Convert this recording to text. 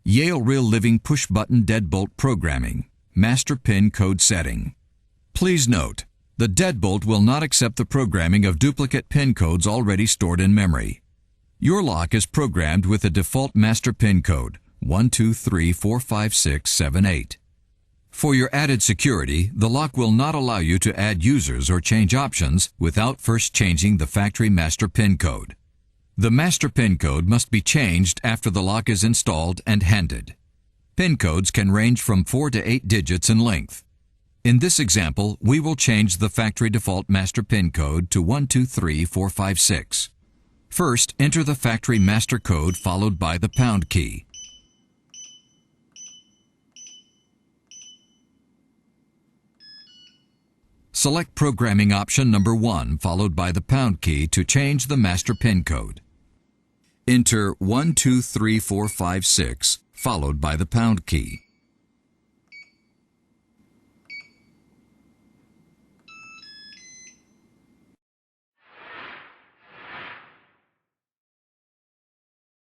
Yale Real Living Push Button Deadbolt Programming, Master Pin Code Setting. Please note, the Deadbolt will not accept the programming of duplicate pin codes already stored in memory. Your lock is programmed with the default master pin code 123456778. For your added security, the lock will not allow you to add users or change options without first changing the factory master pin code. The master pin code must be changed after the lock is installed and handed. Pin codes can range from 4 to 8 digits in length. In this example, we will change the factory default master pin code to 123456. First, enter the factory master code followed by the pound key. Select programming option number 1 followed by the pound key to change the master pin code. Enter 123456 followed by the pound key.